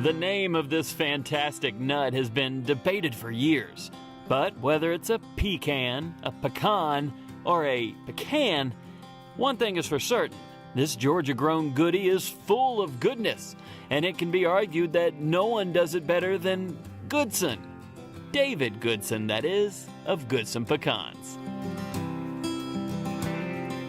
The name of this fantastic nut has been debated for years, but whether it's a pecan, a pecan, or a pecan, one thing is for certain: this Georgia-grown goodie is full of goodness, and it can be argued that no one does it better than Goodson. David Goodson, that is, of Goodson Pecans.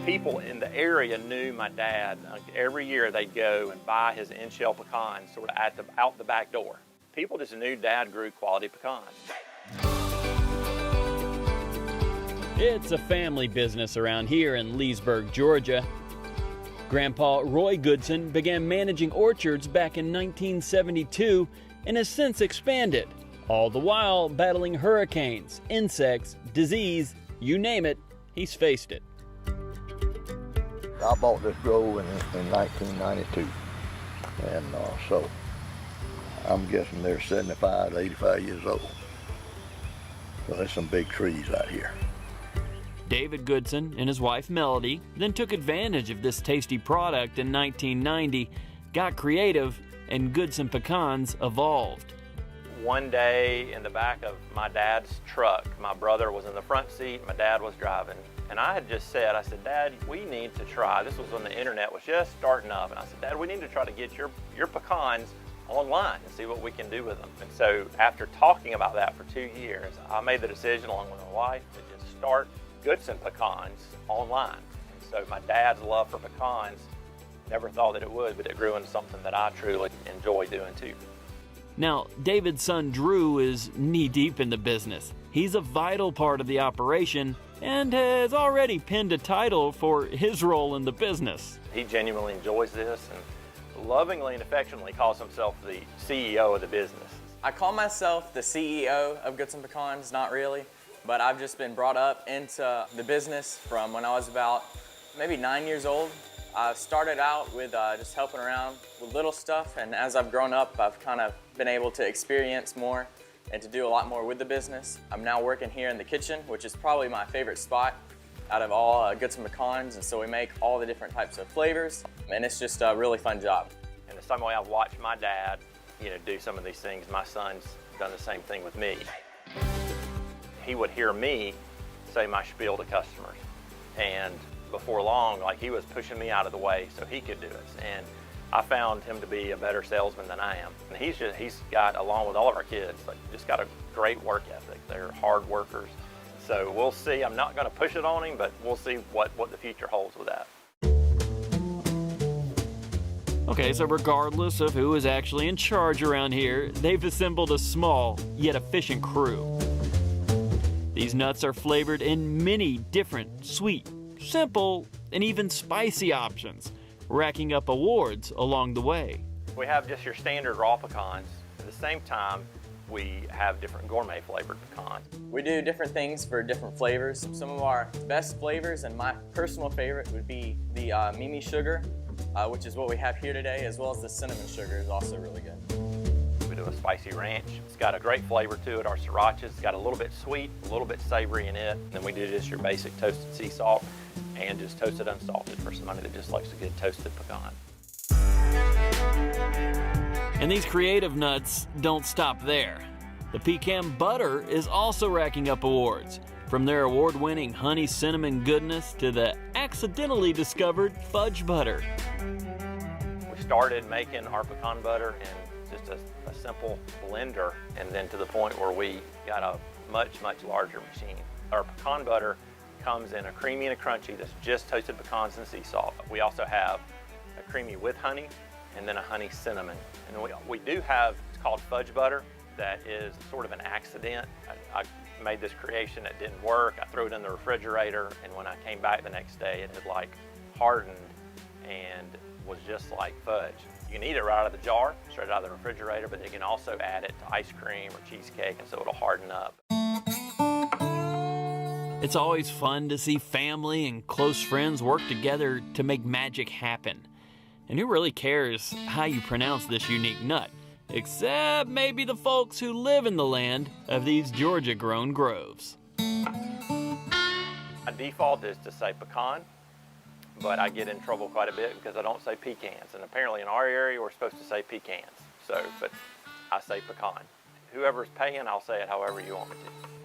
People in the area knew my dad. Every year they'd go and buy his in-shell pecans sort of out the back door. People just knew Dad grew quality pecans. It's a family business around here in Leesburg, Georgia. Grandpa Roy Goodson began managing orchards back in 1972 and has since expanded, all the while battling hurricanes, insects, disease, you name it, he's faced it. I bought this grove in 1992, and so I'm guessing they're 75 to 85 years old. So there's some big trees out here. David Goodson and his wife Melody then took advantage of this tasty product in 1990, got creative, and Goodson Pecans evolved. One day in the back of my dad's truck, my brother was in the front seat, my dad was driving, and I had just said, Dad, we need to try. This was when the internet was just starting up, and I said, Dad, we need to try to get your pecans online and see what we can do with them. And so after talking about that for 2 years, I made the decision along with my wife to just start Goodson Pecans online. And so my dad's love for pecans, never thought that it would, but it grew into something that I truly enjoy doing too. Now, David's son Drew is knee-deep in the business. He's a vital part of the operation and has already pinned a title for his role in the business. He genuinely enjoys this and lovingly and affectionately calls himself the CEO of the business. I call myself the CEO of Goodson Pecans, not really, but I've just been brought up into the business from when I was about maybe 9 years old. I started out with just helping around with little stuff, and as I've grown up, I've kind of been able to experience more and to do a lot more with the business. I'm now working here in the kitchen, which is probably my favorite spot out of all Goodson Pecans, and so we make all the different types of flavors, and it's just a really fun job. In the same way I've watched my dad, do some of these things, my son's done the same thing with me. He would hear me say my spiel to customers, and before long, he was pushing me out of the way so he could do it. And I found him to be a better salesman than I am. And he's got, along with all of our kids, just got a great work ethic. They're hard workers. So we'll see. I'm not going to push it on him, but we'll see what the future holds with that. Okay, so regardless of who is actually in charge around here, they've assembled a small yet efficient crew. These nuts are flavored in many different sweet, simple, and even spicy options, racking up awards along the way. We have just your standard raw pecans. At the same time, we have different gourmet flavored pecans. We do different things for different flavors. Some of our best flavors, and my personal favorite, would be the Mimi sugar, which is what we have here today, as well as the cinnamon sugar is also really good. We do a spicy ranch. It's got a great flavor to it. Our sriracha's got a little bit sweet, a little bit savory in it. And then we do just your basic toasted sea salt and just toasted unsalted for somebody that just likes a good toasted pecan. And these creative nuts don't stop there. The pecan butter is also racking up awards, from their award-winning honey cinnamon goodness to the accidentally discovered fudge butter. We started making our pecan butter in just a simple blender, and then to the point where we got a much larger machine. Our pecan butter comes in a creamy and a crunchy that's just toasted pecans and sea salt. We also have a creamy with honey and then a honey cinnamon. And we do have, it's called fudge butter, that is sort of an accident. I made this creation, it didn't work. I threw it in the refrigerator, and when I came back the next day, it had hardened and was just like fudge. You can eat it right out of the jar, straight out of the refrigerator, but you can also add it to ice cream or cheesecake, and so it'll harden up. It's always fun to see family and close friends work together to make magic happen. And who really cares how you pronounce this unique nut? Except maybe the folks who live in the land of these Georgia-grown groves. My default is to say pecan, but I get in trouble quite a bit because I don't say pecans. And apparently in our area, we're supposed to say pecans. So, but I say pecan. Whoever's paying, I'll say it however you want me to.